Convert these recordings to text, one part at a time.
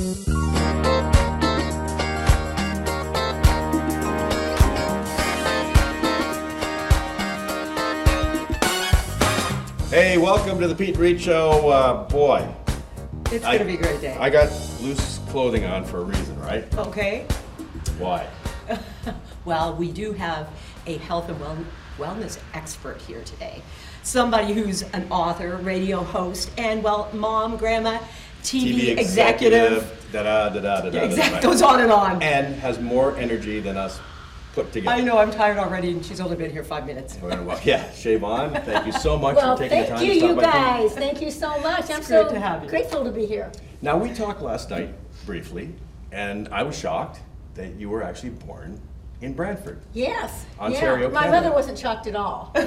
Hey, welcome to the Peet and Reet Show. Boy, It's going to be a great day. I got loose clothing on for a reason, right? Okay. Why? Well, we do have a health and wellness expert here today. Somebody who's an author, radio host, and, well, mom, grandma, TV executive. Right. Goes on and on. And has more energy than us put together. I know, I'm tired already, and she's only been here 5 minutes. Well, yeah, Shea Vaughn, thank you so much Well, for taking the time thank to you, stop you by. guys. Thank you so much. I'm great so to have you. grateful to be here. Now, we talked last night briefly, and I was shocked that you were actually born in Brantford. Yes. Ontario, yeah. My Canada. mother wasn't shocked at all. I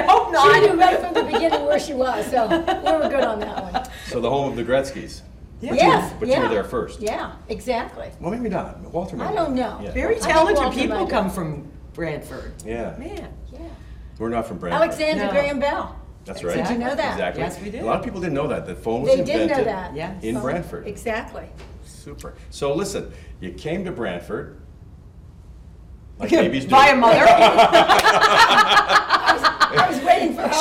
hope She not. knew right from the beginning where she was, so we were good on that one. So the home of the Gretzkys. Yes. But yeah. you were there first. Yeah, exactly. Well, maybe not. Walter maybe. I don't know. Yeah. Very I think talented Walter people might come have. from Brantford. Yeah. Man. Yeah. We're not from Brantford. Alexander No. Graham Bell. That's right. Did you know that? Exactly. Yes, we did. A lot of people didn't know that. The phone was They invented did know that. Yes. in Brantford. Exactly. Super. So listen, you came to Brantford like babies do. By a mother. I was waiting for her.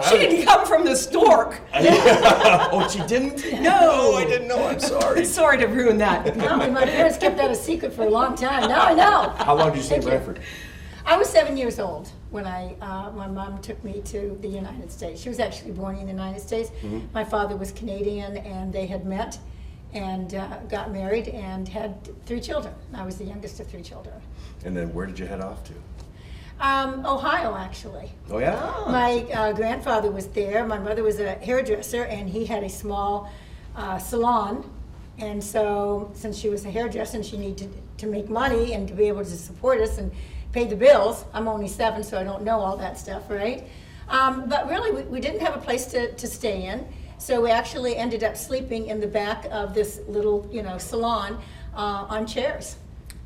She didn't come from the stork. Oh, she didn't? No. Oh, I didn't know. I'm sorry. Sorry to ruin that. No, my parents kept that a secret for a long time. Now I know. How long did you stay in Thank you. Brantford? I was 7 years old when my mom took me to the United States. She was actually born in the United States. Mm-hmm. My father was Canadian, and they had met and got married and had 3 children. I was the youngest of 3 children. And then where did you head off to? Ohio, actually. Oh, yeah? My grandfather was there. My mother was a hairdresser, and he had a small salon. And so, since she was a hairdresser and she needed to make money and to be able to support us and pay the bills, I'm only 7, so I don't know all that stuff, right? But really, we didn't have a place to stay in. So we actually ended up sleeping in the back of this little, salon on chairs.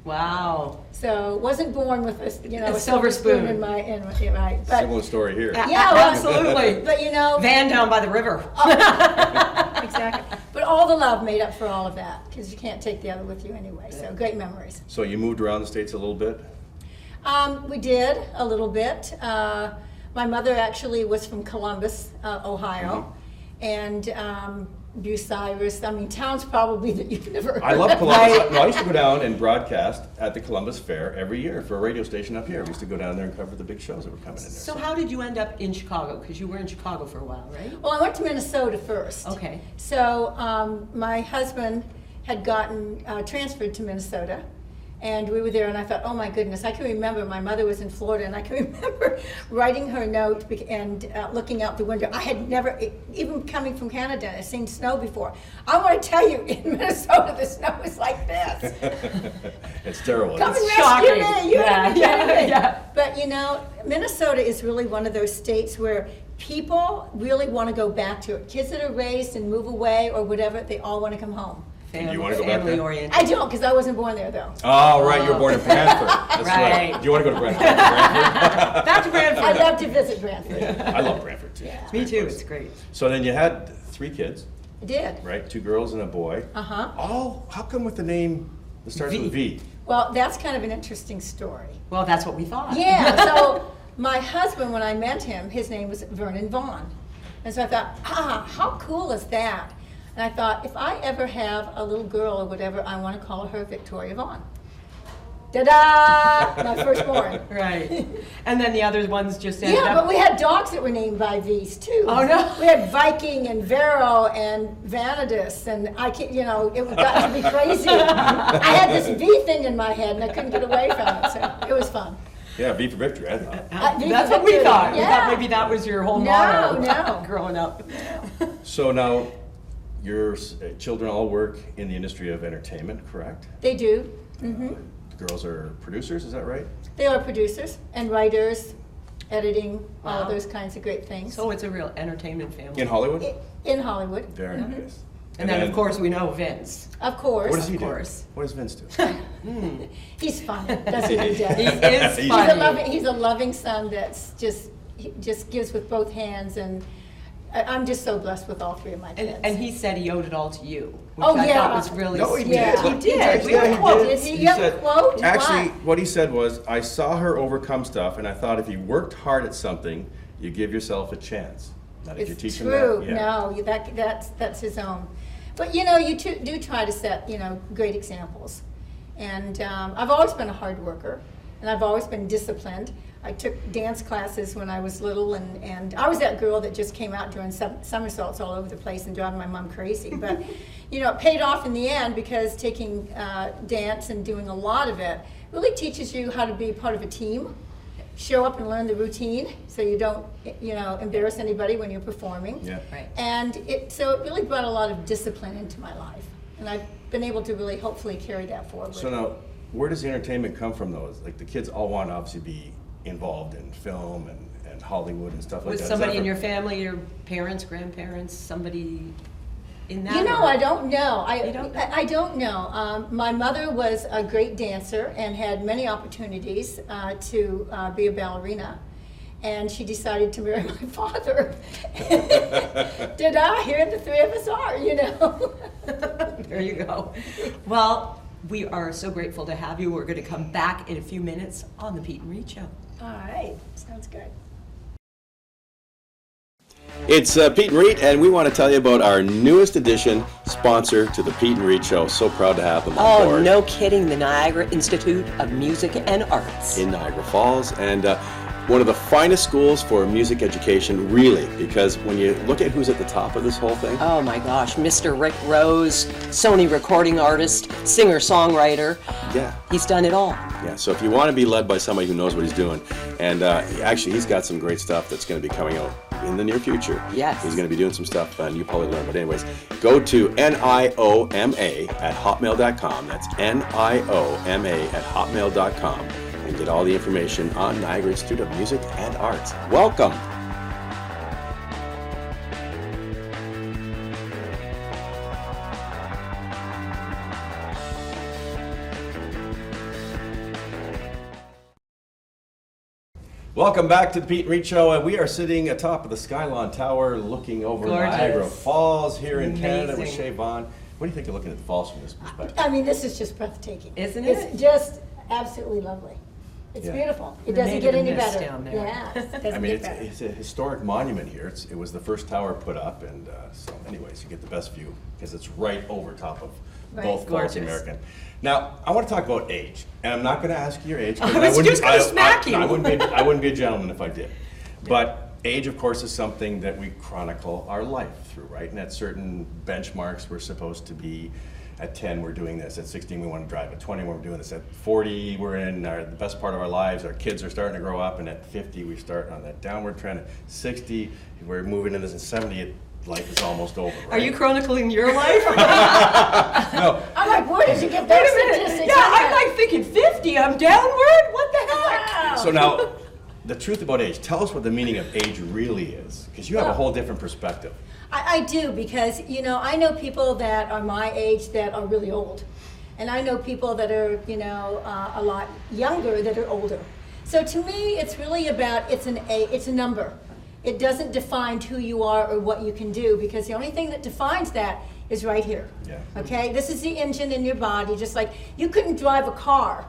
Wow. So wasn't born with a A silver spoon. in my but Similar story here. Yeah, well, Absolutely. but Van down by the river. exactly. But all the love made up for all of that because you can't take the other with you anyway. So great memories. So you moved around the States a little bit? We did a little bit. My mother actually was from Columbus, Ohio, and Bucyrus. I mean, towns probably that you've never heard I love of. Columbus. No, I used to go down and broadcast at the Columbus Fair every year for a radio station up here. We used to go down there and cover the big shows that were coming in there. So how did you end up in Chicago? Because you were in Chicago for a while, right? Well, I went to Minnesota first. Okay. So my husband had gotten transferred to Minnesota, and we were there, and I thought, oh my goodness, I can remember my mother was in Florida, and I can remember writing her a note and looking out the window. I had never, even coming from Canada, I'd seen snow before. I want to tell you, in Minnesota, the snow is like this. It's terrible. Come and It's rescue shocking. me, you Yeah, understand yeah, me. yeah. But Minnesota is really one of those states where people really want to go back to it. Kids that are raised and move away or whatever, they all want to come home. Do you wanna go back family there? oriented. I don't, because I wasn't born there, though. Oh, right, you were born in Brantford. That's right. Right. Do you want to go to Brantford? Back to Brantford. I'd love to visit Brantford. I love Brantford too. Yeah. It's Me very too, close. it's great. So then you had 3 kids, I did. right? 2 girls and a boy. Uh-huh. Oh, how come with the name that starts with V? Well, that's kind of an interesting story. Well, that's what we thought. Yeah, so my husband, when I met him, his name was Vernon Vaughn. And so I thought, how cool is that? And I thought, if I ever have a little girl or whatever, I want to call her Victoria Vaughn. Ta-da! My firstborn. Right. And then the other ones just ended Yeah, up. but we had dogs that were named by V's too. Oh, no. We had Viking and Vero and Vanadis, and I can't, it got to be crazy. I had this V thing in my head, and I couldn't get away from it, so it was fun. Yeah, V for victory, I thought. V That's for what we victory. thought. We Yeah. thought maybe that was your whole No, motto no. growing up. So now, your children all work in the industry of entertainment, correct? They do. Mm-hmm. The girls are producers, is that right? They are producers and writers, editing, all Wow. those kinds of great things. So it's a real entertainment family. In Hollywood? In Hollywood, Very nice. And then, of course, we know Vince. of course. What does he Of do? course. What does Vince do? He's funny, doesn't he, Dad? He is He's funny. He's a loving son that's just gives with both hands, and I'm just so blessed with all three of my kids. And he said he owed it all to you, which Oh, I yeah. thought was really No, he sweet. did. Yeah. He did. We Yeah, have he quotes. did. Did he? He You have a said, quote? actually, What? what he said was, I saw her overcome stuff, and I thought if you worked hard at something, you give yourself a chance. Now, did you It's teach him true. that? Yeah. No, that's his own. But you know, you do try to set great examples. And I've always been a hard worker, and I've always been disciplined. I took dance classes when I was little, and I was that girl that just came out doing somersaults all over the place and driving my mom crazy. But it paid off in the end, because taking dance and doing a lot of it really teaches you how to be part of a team. Show up and learn the routine, so you don't, embarrass anybody when you're performing. Yeah. Right. And so it really brought a lot of discipline into my life, and I've been able to really hopefully carry that forward. So now, where does the entertainment come from, though? Like, the kids all want to obviously be involved in film and Hollywood and stuff like Was that. somebody in your family, your parents, grandparents, somebody in that? I don't know. You don't know? I don't know. My mother was a great dancer and had many opportunities to be a ballerina. And she decided to marry my father. Did I? Here the three of us are, There you go. Well, we are so grateful to have you. We're going to come back in a few minutes on the Peet and Reet Show. All right. Sounds good. It's Peet and Reet, and we want to tell you about our newest edition sponsor to the Peet and Reet Show. So proud to have them on board. Oh, no kidding. The Niagara Institute of Music and Arts. In Niagara Falls, and one of the finest schools for music education, really, because when you look at who's at the top of this whole thing, Oh my gosh, Mr. Rick Rose, Sony recording artist, singer-songwriter. yeah. He's done it all. Yeah, so if you want to be led by somebody who knows what he's doing, and actually he's got some great stuff that's going to be coming out in the near future. Yes. He's going to be doing some stuff, and you probably learn. But anyways, go to nioma@hotmail.com. That's nioma@hotmail.com, and get all the information on Niagara Institute of Music and Arts. Welcome. Welcome back to the Peet and Reet Show. We are sitting atop of the Skylon Tower looking over Gorgeous. Niagara Falls here in Canada with Amazing. Shea Vaughn. What do you think of looking at the falls from this perspective? I mean, this is just breathtaking. Isn't It's it? just absolutely lovely. It's Yeah. beautiful. It We're doesn't made get of any mist better. down there. Yeah, it doesn't I mean, get better. it's a historic monument here. It was the first tower put up, and so anyways, you get the best view because it's right over top of Right. both Falls Gorgeous. American. Now, I want to talk about age, and I'm not going to ask you your age. 'cause I was just gonna smack you. I wouldn't be a gentleman if I did. But age, of course, is something that we chronicle our life through, right? And at certain benchmarks, we're supposed to be. At 10, we're doing this. At 16, we want to drive. At 20, we're doing this. At 40, we're in the best part of our lives. Our kids are starting to grow up. And at 50, we start on that downward trend. At 60, we're moving into this. And 70, life is almost over. Right? Are you chronicling your life? No. I'm like, where did you get Wait that a minute. statistic? Yeah, I'm like thinking 50, I'm downward? What the heck? Wow. So now, the truth about age. Tell us what the meaning of age really is, because you have a whole different perspective. I do, because I know people that are my age that are really old, and I know people that are a lot younger that are older. So to me, it's really about it's a number. It doesn't define who you are or what you can do, because the only thing that defines that is right here. Yeah. Okay, this is the engine in your body. Just like you couldn't drive a car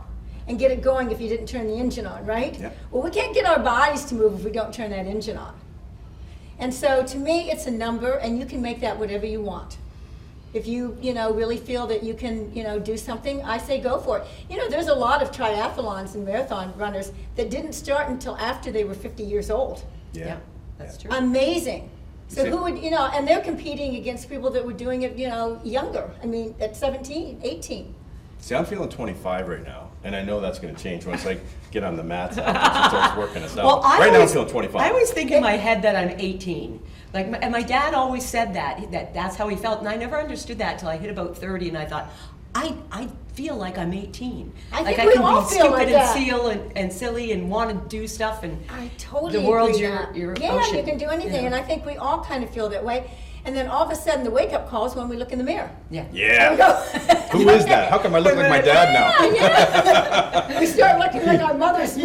and get it going if you didn't turn the engine on, right? Yeah. Well, we can't get our bodies to move if we don't turn that engine on. And so to me, it's a number, and you can make that whatever you want. If you really feel that you can, do something, I say go for it. There's a lot of triathlons and marathon runners that didn't start until after they were 50 years old. Yeah, that's true. Amazing. So See- who would, and they're competing against people that were doing it, younger. I mean, at 17, 18. See, I'm feeling 25 right now, and I know that's going to change once I get on the mats and starts working us out. Right now, I'm feeling 25. I always think in my head that I'm 18. And my dad always said that's how he felt, and I never understood that till I hit about 30, and I thought, I feel like I'm 18. I think I we can all be feel stupid like and that. and silly and want to do stuff, and I totally the world's agree your with that. Yeah, ocean. you can do anything, and I think we all kind of feel that way. And then all of a sudden, the wake-up call is when we look in the mirror. Yeah. There we Yeah. go. Who is that? How come I look like my dad now? Yeah. We start looking like our mothers. Oh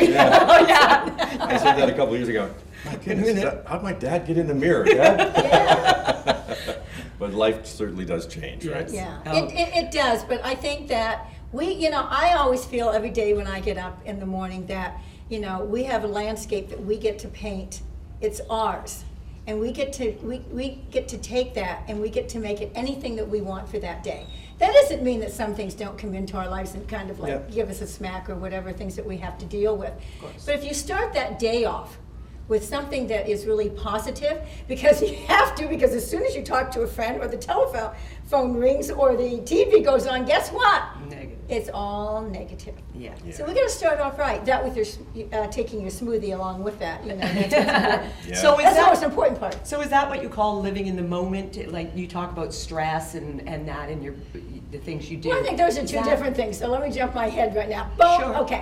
yeah. I said that a couple years ago. My goodness, how'd my dad get in the mirror, Dad? Yeah. But life certainly does change, right? Yeah, Oh. it does, but I think that I always feel every day when I get up in the morning that, we have a landscape that we get to paint. It's ours. And we get to take that and we get to make it anything that we want for that day. That doesn't mean that some things don't come into our lives and kind of like give us a smack or whatever, things that we have to deal with. But if you start that day off with something that is really positive, because you have to, because as soon as you talk to a friend or the telephone rings or the TV goes on, guess what? Negative. It's all negative. Yeah. So we got to start off right. That with your taking your smoothie along with that. That's what's important. Yeah. So is That's the that most important part. So is that what you call living in the moment? Like you talk about stress and that in the things you do. Well, I think those are Is two that- different things. So let me jump my head right now. Boom. Sure. Okay.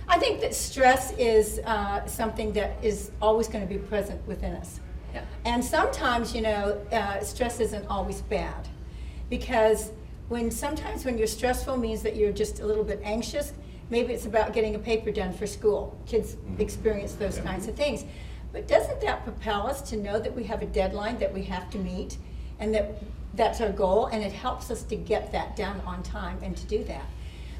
I think that stress is something that is always going to be present within us. Yeah. And sometimes, stress isn't always bad, because sometimes when you're stressful means that you're just a little bit anxious. Maybe it's about getting a paper done for school. Kids experience those kinds of things. But doesn't that propel us to know that we have a deadline that we have to meet, and that's our goal, and it helps us to get that done on time and to do that.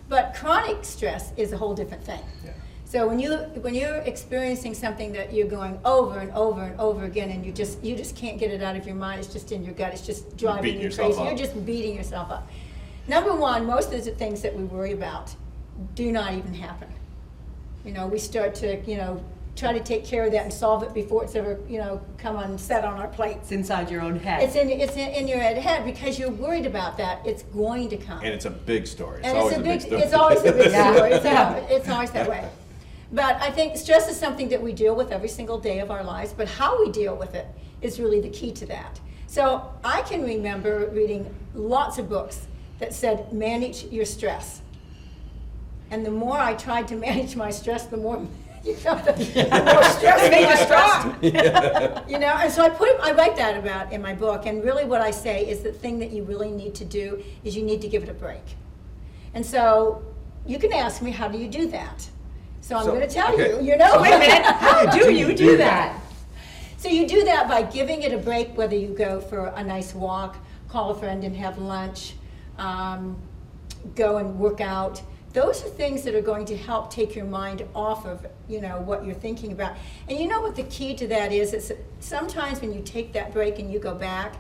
But chronic stress is a whole different thing. Yeah. So when you're experiencing something that you're going over and over and over again, and you just can't get it out of your mind, it's just in your gut, it's just driving beating you yourself crazy. up. You're just beating yourself up. Number one, most of the things that we worry about do not even happen. We start to try to take care of that and solve it before it's ever come on set on our plates. It's inside your own head. It's in your head because you're worried about that. It's going to come. And it's a big story. It's And always a big story. It's always a big Yeah. story. Yeah. It's always that way. But I think stress is something that we deal with every single day of our lives, but how we deal with it is really the key to that. So I can remember reading lots of books that said, manage your stress. And the more I tried to manage my stress, the more the more stress It made you strong. And so I write that about in my book, and really what I say is the thing that you really need to do is you need to give it a break. And so you can ask me, how do you do that? So I'm going to tell okay. you, Wait a minute. How do you do that? So you do that by giving it a break, whether you go for a nice walk, call a friend and have lunch, go and work out. Those are things that are going to help take your mind off of, what you're thinking about. And you know what the key to that is? It's sometimes when you take that break and you go back,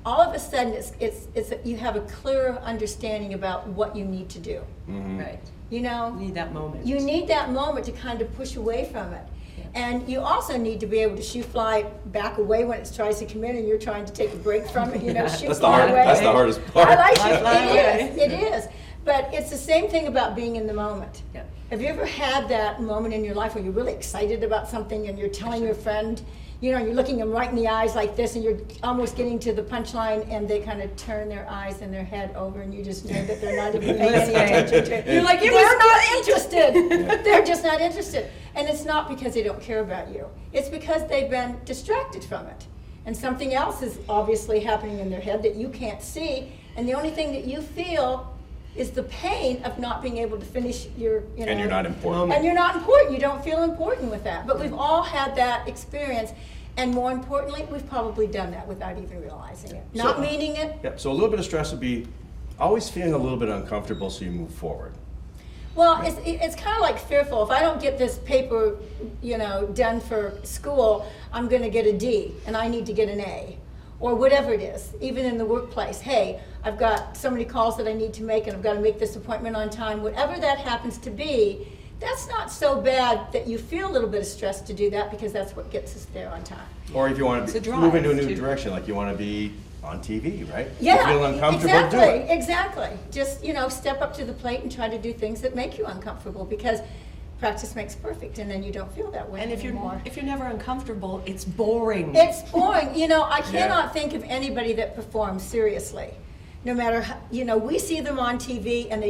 all of a sudden it's you have a clearer understanding about what you need to do. Right. You know? You need that moment. You need that moment to kind of push away from it. And you also need to be able to fly back away when it tries to come in and you're trying to take a break from it, That's fly away. the hardest part. I like Fly away. it is. But it's the same thing about being in the moment. Yeah. Have you ever had that moment in your life where you're really excited about something and you're telling your friend, you're looking them right in the eyes like this and you're almost getting to the punchline and they kind of turn their eyes and their head over and you just know that they're not even paying any attention to it. You're like, they're not interested. They're just not interested. And it's not because they don't care about you. It's because they've been distracted from it. And something else is obviously happening in their head that you can't see. And the only thing that you feel is the pain of not being able to finish your, And you're not important. And you're not important. You don't feel important with that. But we've all had that experience. And more importantly, we've probably done that without even realizing it. Not meaning it. Yep. So a little bit of stress would be always feeling a little bit uncomfortable, so you move forward. Well, it's kind of like fearful. If I don't get this paper, done for school, I'm going to get a D, and I need to get an A. Or whatever it is, even in the workplace. Hey, I've got so many calls that I need to make and I've got to make this appointment on time. Whatever that happens to be, that's not so bad that you feel a little bit of stress to do that because that's what gets us there on time. Or if you want It's to a drive, move into a new too. direction, like you want to be on TV, right? Yeah, You feel uncomfortable, do it. exactly. Just, step up to the plate and try to do things that make you uncomfortable because practice makes perfect and then you don't feel that way And if anymore. you're never uncomfortable, it's boring. It's boring. I cannot think of anybody that performs seriously. No matter how, we see them on TV and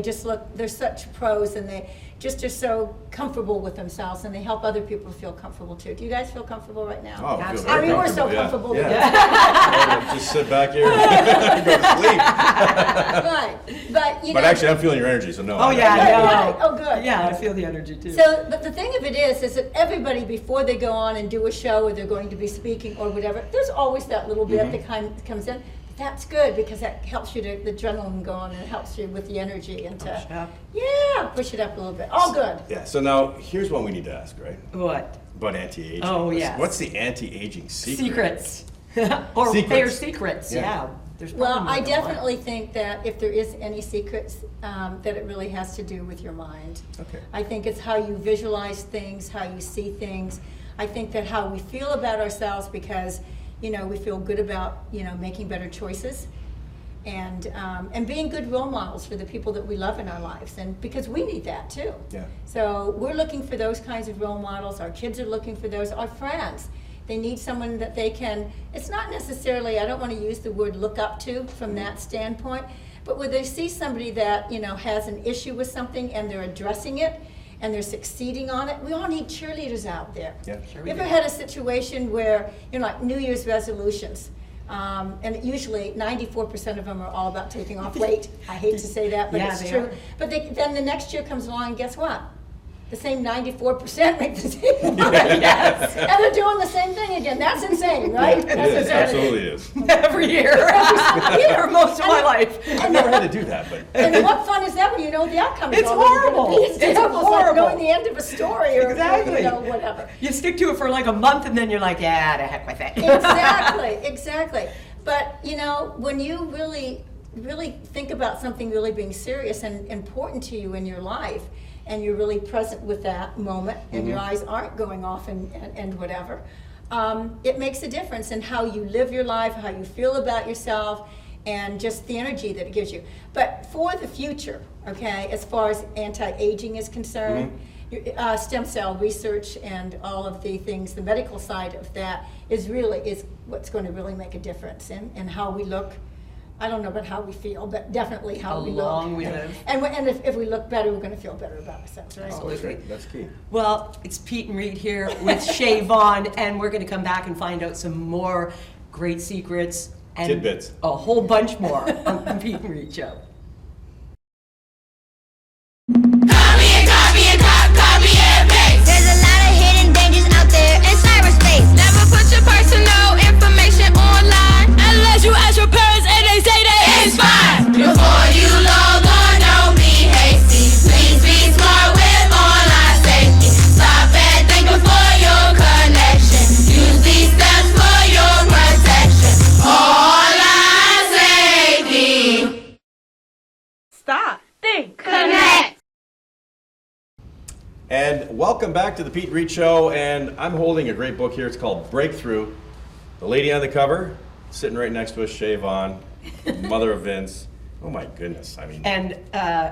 they're such pros and they just are so comfortable with themselves and they help other people feel comfortable too. Do you guys feel comfortable right now? Oh, I feel Absolutely. very we're so comfortable, comfortable yeah. just sit back here and go to sleep. Right, but But actually, I'm feeling your energy, so no. Oh, yeah, Right, no. right. Oh, good. Yeah, I feel the energy too. So, but the thing of it is that everybody, before they go on and do a show or they're going to be speaking or whatever, there's always that little bit that comes in. That's good because that helps you to, the adrenaline go on and it helps you with the energy and Push it up. push it up a little bit. All good. Yeah, so now, here's one we need to ask, right? What? About anti-aging. Oh, yes. What's the anti-aging secret? Secrets. Or Secrets. their secrets, Yeah. yeah. There's Well, probably I more than one. definitely think that if there is any secrets, that it really has to do with your mind. Okay. I think it's how you visualize things, how you see things. I think that how we feel about ourselves because, we feel good about, making better choices and being good role models for the people that we love in our lives. And because we need that too. Yeah. So we're looking for those kinds of role models. Our kids are looking for those. Our friends. They need someone that they can, it's not necessarily, I don't want to use the word look up to from that standpoint, but when they see somebody that, has an issue with something and they're addressing it and they're succeeding on it, we all need cheerleaders out there. Yeah. Sure You we ever do. had a situation where, like New Year's resolutions, and usually 94% of them are all about taking off weight. I hate to say that, but Yeah, it's they true. are. But then the next year comes along and guess what? The same 94% make the same Yes. and they're doing the same thing again. That's insane, right? It That's is, insanity. absolutely is. Every year. For most of my life. I've never had to do that, but. And what fun is that when you know the outcome is It's already gonna horrible. be? It's It's terrible. It's like horrible. knowing the end of a story or Exactly. whatever. You stick to it for like a month and then you're like, yeah, to heck with it. Exactly. But when you really think about something really being serious and important to you in your life, and you're really present with that moment, and your eyes aren't going off and whatever, it makes a difference in how you live your life, how you feel about yourself, and just the energy that it gives you. But for the future, okay, as far as anti-aging is concerned, stem cell research and all of the things, the medical side of that is what's going to really make a difference in how we look. I don't know about how we feel, but definitely how we look. How long we live. And if we look better, we're going to feel better about ourselves, right? Absolutely. That's key. Well, it's Peet and Reet here with Shea Vaughn, and we're going to come back and find out some more great secrets and Tidbits. a whole bunch more on the Peet and Reet Show. There's a lot of hidden dangers out there in cyberspace. Never put your personal information online unless you ask your parents and they say that it's fine. Before you log on, don't be hasty. Please be smart with online safety. Stop and think before your connection. Use these steps for your protection. Online safety. Stop. Think. Connect. And welcome back to the Peet and Reet Show, and I'm holding a great book here. It's called Breakthrough. The lady on the cover, sitting right next to us, Shea Vaughn, mother of Vince. Oh my goodness, I mean. And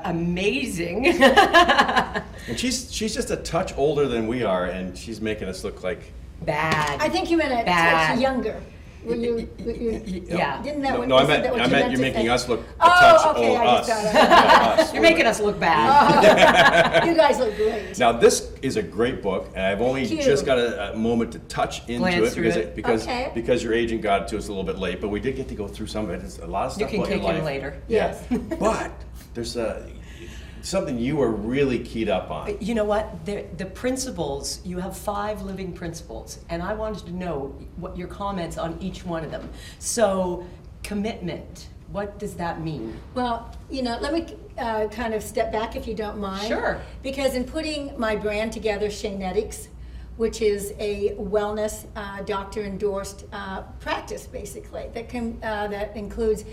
amazing. And she's just a touch older than we are, and she's making us look like. Bad. I think you meant a Bad. touch younger. Were you, Yeah. Didn't that No, what no, I isn't meant that what I you meant to you're making say? us look a Oh, touch okay, old. I Us. just got it. Yeah, us. You're making us look bad. You guys look great. Now this is a great book, and I've only Cute. just got a moment to touch into Glance it through because it. Okay. because your agent got it to us a little bit late, but we did get to go through some of it. It's a lot of You stuff can about your kick life. in later. Yeah. Yes. But there's something you are really keyed up on. You know what? The principles, you have 5 living principles, and I wanted to know what your comments on each one of them. So, commitment, what does that mean? Well, let me kind of step back if you don't mind. Sure. Because in putting my brand together, Sheanetics, which is a wellness doctor-endorsed practice, basically, that includes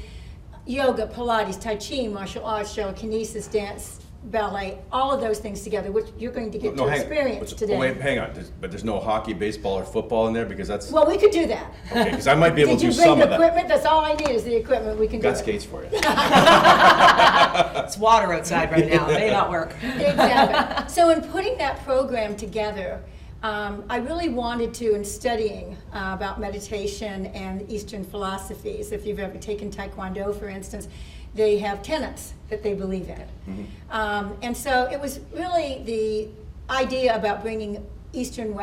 yoga, Pilates, Tai Chi, martial arts, telekinesis, dance, ballet, all of those things together, which you're going to get to experience today. Wait, hang on. But there's no hockey, baseball, or football in there because that's Well, we could do that. okay. Because I might be able Did to you do bring some the of that. equipment? That's all I need is the equipment. We can do Got it. skates for you. It's water outside right now. It may not work. Exactly. So in putting that program together, I really wanted to, in studying about meditation and Eastern philosophies, if you've ever taken Taekwondo, for instance, they have tenets that they believe in. And so it was really the idea about bringing Eastern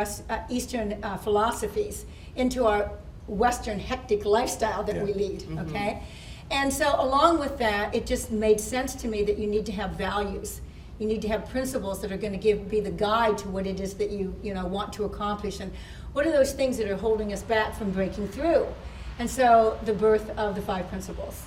philosophies into our Western hectic lifestyle that we Yeah. lead, okay? And so along with that, it just made sense to me that you need to have values. You need to have principles that are going to be the guide to what it is that you want to accomplish, and what are those things that are holding us back from breaking through. And so the birth of the 5 principles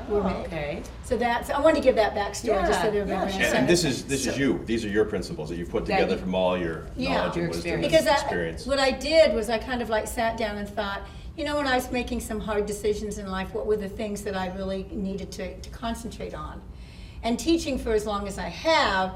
were made. Okay. So I wanted to give that backstory just so that everybody understands. And this is you. These are your principles that you've put That together you- from all your Yeah. knowledge Your and wisdom and experience. Because experience. what I did was I kind of like sat down and thought, when I was making some hard decisions in life, what were the things that I really needed to concentrate on? And teaching for as long as I have,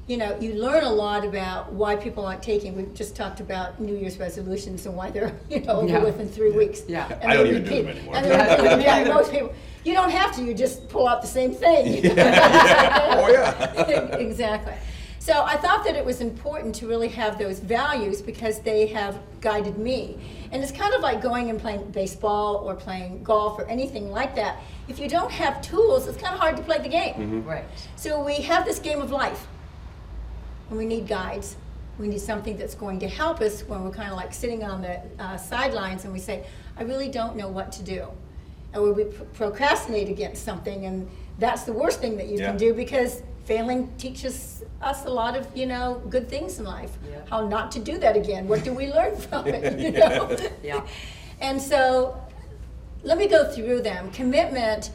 you learn a lot about why people aren't taking. We've just talked about New Year's resolutions and why they're, over Yeah. within 3 weeks. Yeah. And I don't they even do them repeat. anymore. And they repeat. Most people, you don't have to, you just pull out the same thing. Oh, yeah. Exactly. So I thought that it was important to really have those values because they have guided me. And it's kind of like going and playing baseball or playing golf or anything like that. If you don't have tools, it's kind of hard to play the game. Right. So we have this game of life, and we need guides. We need something that's going to help us when we're kind of like sitting on the sidelines and we say, I really don't know what to do. Or we procrastinate against something, and that's the worst thing that you Yeah. can do because failing teaches us a lot of, good things in life. Yeah. How not to do that again. What do we learn from it, you know? Yeah. And so let me go through them. Commitment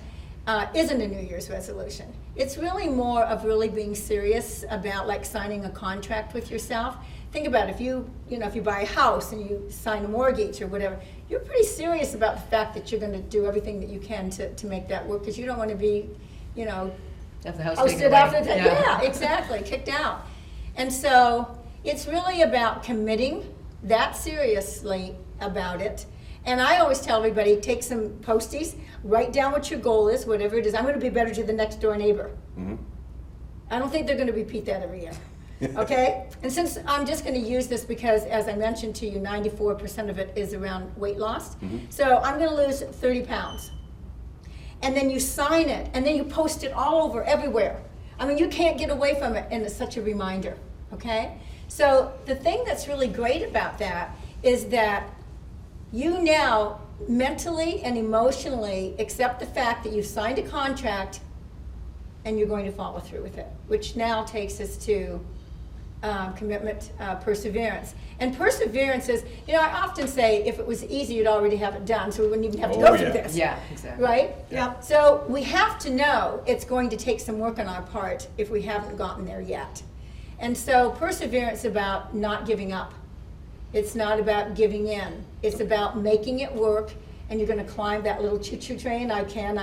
isn't a New Year's resolution. It's really more of really being serious about like signing a contract with yourself. Think about it, if you buy a house and you sign a mortgage or whatever, you're pretty serious about the fact that you're going to do everything that you can to make that work because you don't want to be, Have the house taken ousted away. after that. Yeah, exactly, kicked out. And so it's really about committing that seriously about it. And I always tell everybody, take some Post-its, write down what your goal is, whatever it is. I'm going to be better to the next door neighbor. I don't think they're going to repeat that every year. Okay? And since I'm just going to use this because, as I mentioned to you, 94% of it is around weight loss. So I'm going to lose 30 pounds. And then you sign it, and then you post it all over, everywhere. I mean, you can't get away from it, and it's such a reminder, okay? So the thing that's really great about that is that you now mentally and emotionally accept the fact that you've signed a contract and you're going to follow through with it, which now takes us to commitment, perseverance. And perseverance is, I often say if it was easy, you'd already have it done, so we wouldn't even have to go through this. Yeah, exactly. Right? Yeah. So we have to know it's going to take some work on our part if we haven't gotten there yet. And so perseverance is about not giving up. It's not about giving in. It's about making it work, and you're going to climb that little choo-choo train. I can.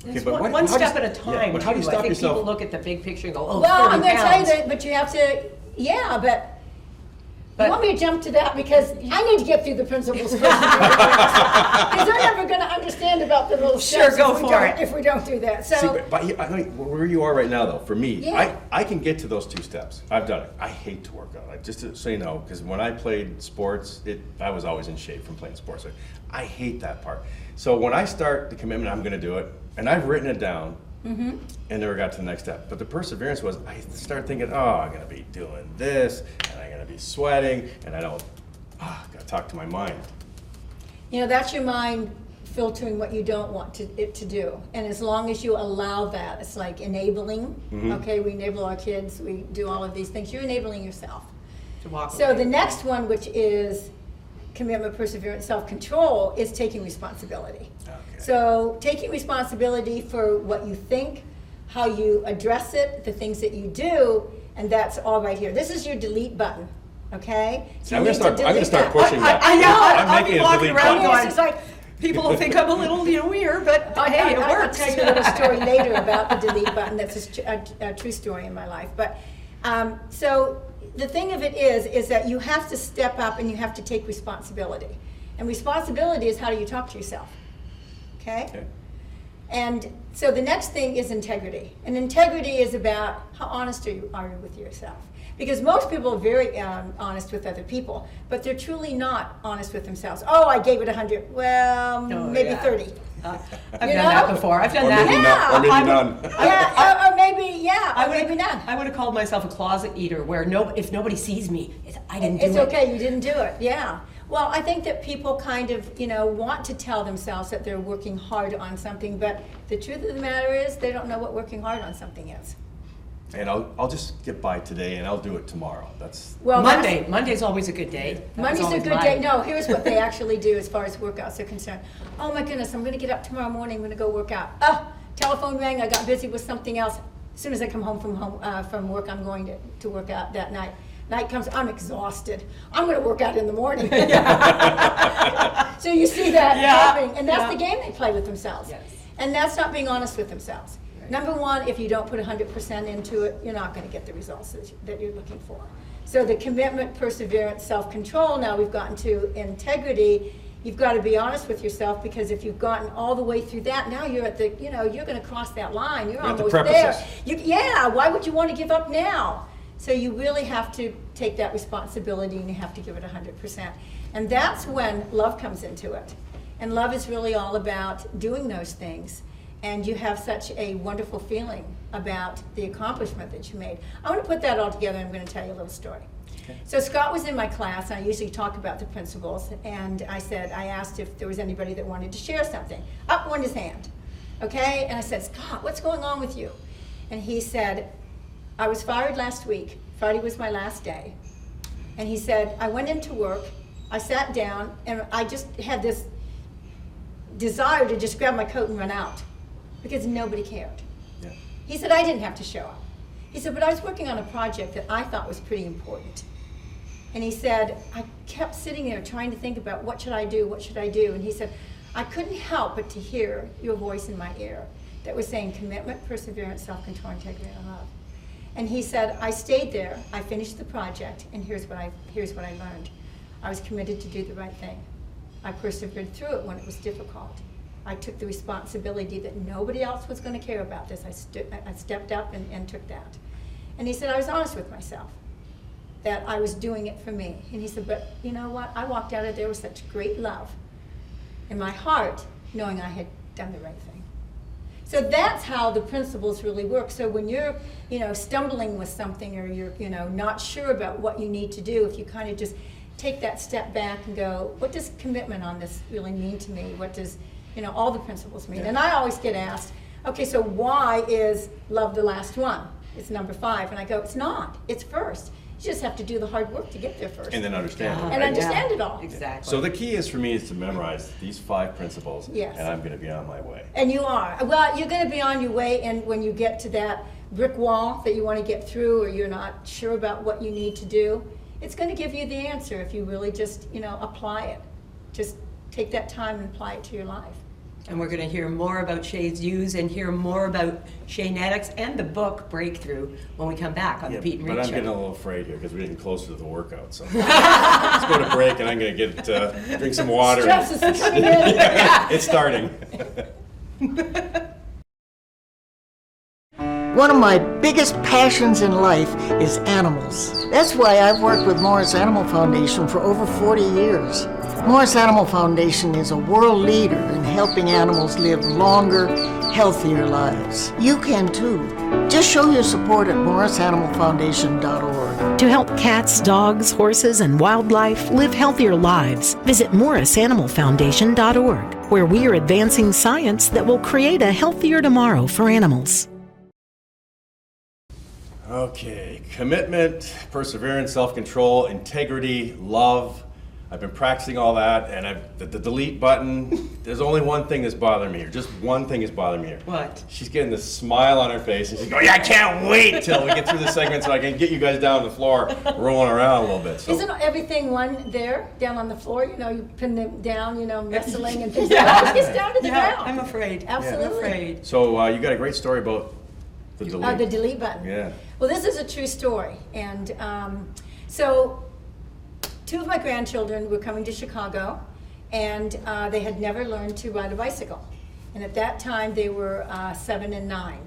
It's but one how step does- at a time, but how do you too. stop I think yourself? people look at the big picture and go, oh, Well, 30 I'm going to tell you pounds. that, but you have to, but But- you want me to jump to that because I need to get through the principles first. Because they're never going to understand about the little Sure, steps go if we for don't- it. if we don't do that. See, So, but I mean, where you are right now, though, for me, Yeah. I can get to those 2 steps. I've done it. I hate to work out. Just so you know, because when I played sports, I was always in shape from playing sports. I hate that part. So when I start the commitment, I'm going to do it, and I've written it down, and never got to the next step. But the perseverance was, I started thinking, I'm going to be doing this, and I'm going to be sweating, and I don't, got to talk to my mind. that's your mind filtering what you don't want it to do. And as long as you allow that, it's like enabling. Okay, we enable our kids, we do all of these things. You're enabling yourself. To walk So away. the next one, which is commitment, perseverance, self-control, is taking responsibility. Okay. So taking responsibility for what you think, how you address it, the things that you do, and that's all right here. This is your delete button, okay? See, You I'm need going to to start delete that. pushing that. I know. I'm I'll making be a walking delete around button. going, It's like, people will think I'm a little, weird, but hey, it I'll works. tell you a little story later about the delete button. That's a true story in my life. But so the thing of it is that you have to step up and you have to take responsibility. And responsibility is how do you talk to yourself, okay? And so the next thing is integrity. And integrity is about how honest are you with yourself. Because most people are very honest with other people, but they're truly not honest with themselves. Oh, I gave it 100. Well, Oh, maybe yeah. 30. I've You done that know? before. I've done Or that. maybe Yeah, or maybe I none. Yeah, or maybe, I or maybe none. I would have called myself a closet eater, where if nobody sees me, I didn't do It's it. okay, you didn't do it, yeah. Well, I think that people kind of, want to tell themselves that they're working hard on something, but the truth of the matter is they don't know what working hard on something is. And I'll just get by today and I'll do it tomorrow. That's Monday's always a good day. Monday's a good day. No, here's what they actually do as far as workouts are concerned. Oh my goodness, I'm going to get up tomorrow morning, I'm going to go work out. Telephone rang, I got busy with something else. As soon as I come home from work, I'm going to work out that night. Night comes, I'm exhausted. I'm going to work out in the morning. So you see that happening, and that's the game they play with themselves. Yes. And that's not being honest with themselves. Right. Number one, if you don't put 100% into it, you're not going to get the results that you're looking for. So the commitment, perseverance, self-control, now we've gotten to integrity. You've got to be honest with yourself, because if you've gotten all the way through that, now you're at the, you're going to cross that line. You're almost there. Why would you want to give up now? So you really have to take that responsibility, and you have to give it 100%. And that's when love comes into it. And love is really all about doing those things. And you have such a wonderful feeling about the accomplishment that you made. I want to put that all together, and I'm going to tell you a little story. Okay. So Scott was in my class, and I usually talk about the principles, and I asked if there was anybody that wanted to share something. Up went his hand, okay? And I said, Scott, what's going on with you? And he said, I was fired last week. Friday was my last day. And he said, I went into work, I sat down, and I just had this desire to just grab my coat and run out, because nobody cared. Yeah. He said, I didn't have to show up. He said, but I was working on a project that I thought was pretty important. And he said, I kept sitting there trying to think about what should I do? And he said, I couldn't help but to hear your voice in my ear that was saying commitment, perseverance, self-control, integrity, and love. And he said, I stayed there, I finished the project, and here's what I learned. I was committed to do the right thing. I persevered through it when it was difficult. I took the responsibility that nobody else was going to care about this. I stepped up and took that. And he said, I was honest with myself, that I was doing it for me. And he said, but you know what? I walked out of there with such great love in my heart, knowing I had done the right thing. So that's how the principles really work. So when you're, stumbling with something, or you're, not sure about what you need to do, if you kind of just take that step back and go, what does commitment on this really mean to me? What does, all the principles mean? Yeah. And I always get asked, okay, so why is love the last one? It's number 5. And I go, it's not. It's first. You just have to do the hard work to get there first. And then understand it. And right? understand it all. Exactly. So the key is for me is to memorize these 5 principles, yes. And I'm going to be on my way. And you are. Well, you're going to be on your way, and when you get to that brick wall that you want to get through, or you're not sure about what you need to do, it's going to give you the answer if you really just, apply it. Just take that time and apply it to your life. And we're going to hear more about Shea's views and hear more about Sheanetics and the book Breakthrough when we come back on the Peet and Reet Show. But I'm getting a little afraid here because we're getting closer to the workout. So let's go to break, and I'm going to get drink some water. Stress is coming in. Yeah, it's starting. One of my biggest passions in life is animals. That's why I've worked with Morris Animal Foundation for over 40 years. Morris Animal Foundation is a world leader in helping animals live longer, healthier lives. You can too. Just show your support at morrisanimalfoundation.org. To help cats, dogs, horses, and wildlife live healthier lives, visit morrisanimalfoundation.org, where we are advancing science that will create a healthier tomorrow for animals. Okay, commitment, perseverance, self-control, integrity, love. I've been practicing all that, and the delete button, there's only one thing that's bothering me here. Just one thing is bothering me here. What? She's getting this smile on her face, and she's going, I can't wait till we get through this segment so I can get you guys down on the floor, rolling around a little bit. So. Isn't everything one there, down on the floor? You pin them down, wrestling and things like that. It gets down to the ground. I'm afraid. Absolutely. I'm afraid. So you got a great story about the delete. The delete button. Yeah. Well, this is a true story. And so 2 of my grandchildren were coming to Chicago, and they had never learned to ride a bicycle. And at that time, they were 7 and 9.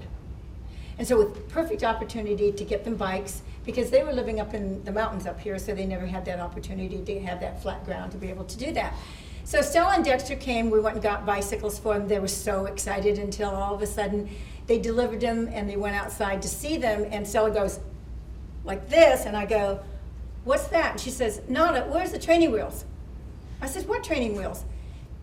And so with perfect opportunity to get them bikes, because they were living up in the mountains up here, so they never had that opportunity to have that flat ground to be able to do that. So Stella and Dexter came, we went and got bicycles for them. They were so excited until all of a sudden they delivered them, and they went outside to see them, and Stella goes like this, and I go, what's that? And she says, Nana, where's the training wheels? I said, what training wheels?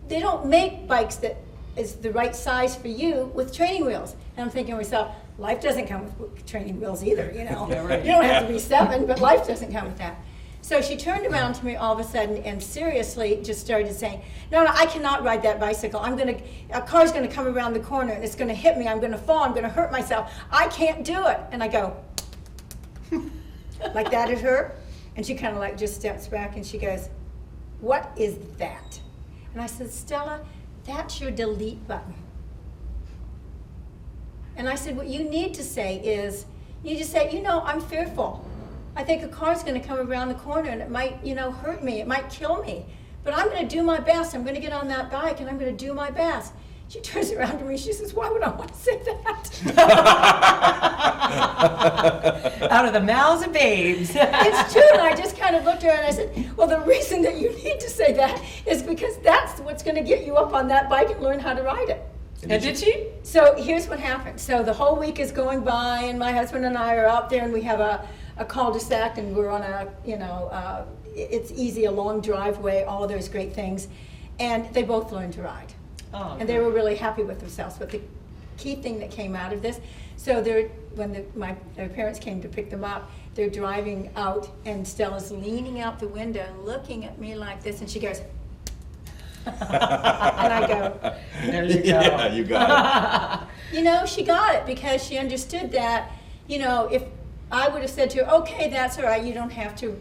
They don't make bikes that is the right size for you with training wheels. And I'm thinking to myself, life doesn't come with training wheels either, you know. Yeah, right. You don't have to be 7, but life doesn't come with that. So she turned around to me all of a sudden and seriously just started saying, no, I cannot ride that bicycle. A car's gonna come around the corner and it's gonna hit me, I'm gonna fall, I'm gonna hurt myself. I can't do it. And I go, like that at her. And she kind of like just steps back and she goes, what is that? And I said, Stella, that's your delete button. And I said, what you need to say is, you just say, I'm fearful. I think a car's gonna come around the corner and it might, hurt me, it might kill me. But I'm gonna do my best, I'm gonna get on that bike and I'm gonna do my best. She turns around to me, she says, why would I want to say that? Out of the mouths of babes. It's true, and I just kind of looked at her and I said, well, the reason that you need to say that is because that's what's gonna get you up on that bike and learn how to ride it. And did she? So here's what happened. So the whole week is going by and my husband and I are out there and we have a cul-de-sac and we're on it's easy, a long driveway, all those great things. And they both learned to ride. Oh, and they were really happy with themselves. But the key thing that came out of this, so when their parents came to pick them up, they're driving out and Stella's leaning out the window and looking at me like this and she goes, and I go, there you go. Yeah, you got it. She got it because she understood that, if I would have said to her, okay, that's all right, you don't have to,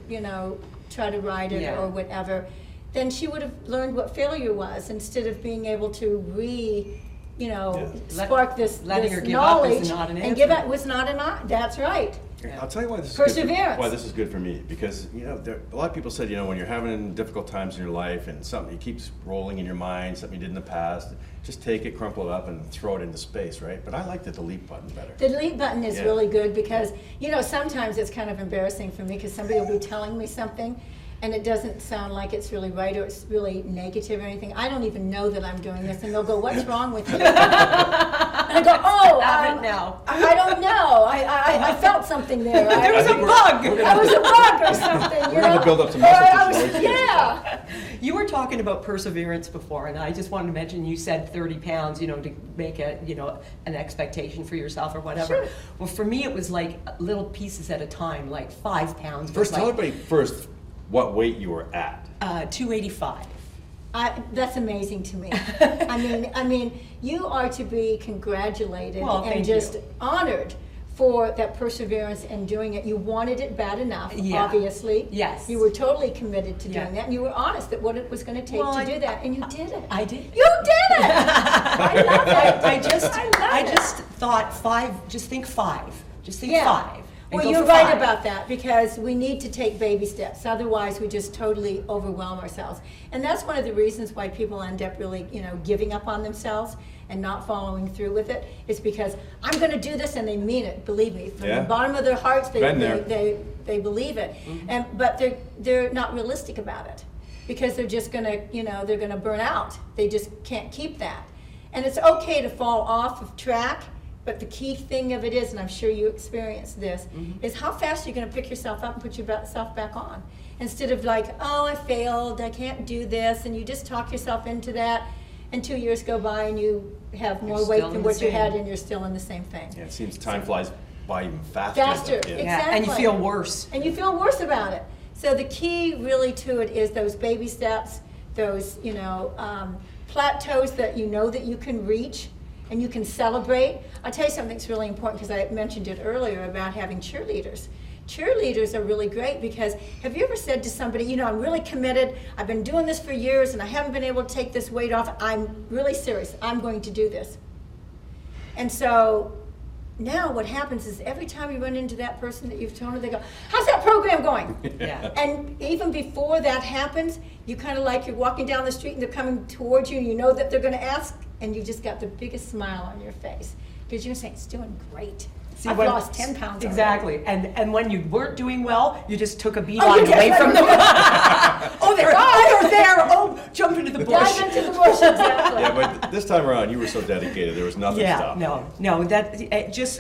try to ride it or whatever, then she would have learned what failure was instead of being able to spark this letting her give knowledge up is not an and give answer. up was not an that's right. I'll tell you why this is Perseverance. why this is good for me, because a lot of people said, when you're having difficult times in your life and something keeps rolling in your mind, something you did in the past, just take it, crumple it up, and throw it into space, right? But I like the delete button better. The delete button is really good because sometimes it's kind of embarrassing for me because somebody will be telling me something and it doesn't sound like it's really right or it's really negative or anything. I don't even know that I'm doing this and they'll go, what's wrong with you? And I go, now. I don't know. I felt something there. There was a bug. I was a bug or something. We're going to build up some muscle situation. Yeah. You were talking about perseverance before, and I just wanted to mention you said 30 pounds, to make an expectation for yourself or whatever. Sure. Well, for me, it was like little pieces at a time, like 5 pounds. First, tell everybody first what weight you were at. 285. That's amazing to me. I mean, you are to be congratulated and just honored for that perseverance and doing it. You wanted it bad enough, obviously. Yes. You were totally committed to doing that, and you were honest that what it was going to take to do that, and you did it. I did. You did it! I love it. I just thought 5, just think 5. Just think 5. and Well, go you're for right 5. about that, because we need to take baby steps. Otherwise, we just totally overwhelm ourselves. And that's one of the reasons why people end up really, giving up on themselves and not following through with it. Is because I'm going to do this, and they mean it. Believe me, from the bottom of their hearts, they believe it. Mm-hmm. But they're not realistic about it, because they're just going to, they're going to burn out. They just can't keep that. And it's okay to fall off of track. But the key thing of it is, and I'm sure you experienced this, is how fast you're going to pick yourself up and put yourself back on. Instead of like, oh, I failed, I can't do this, and you just talk yourself into that, and 2 years go by and you have more weight than what you had, and you're still in the same thing. Yeah, it seems time flies by even faster. Exactly. And you feel worse. And you feel worse about it. So the key really to it is those baby steps, those, plateaus that that you can reach and you can celebrate. I'll tell you something that's really important, because I mentioned it earlier about having cheerleaders. Cheerleaders are really great, because have you ever said to somebody, I'm really committed, I've been doing this for years and I haven't been able to take this weight off, I'm really serious, I'm going to do this. And so now what happens is every time you run into that person that you've told, they go, how's that program going? Yeah. And even before that happens, you kind of like you're walking down the street and they're coming towards you and you know that they're going to ask, and you just got the biggest smile on your face, because you're saying, it's doing great. See, I've lost 10 pounds already. Exactly. And when you weren't doing well, you just took a beeline away from them. Oh, they're there. Oh, jump into the bush. Dive into the bush, exactly. Yeah, but This time around, you were so dedicated. There was nothing stopping you. No. That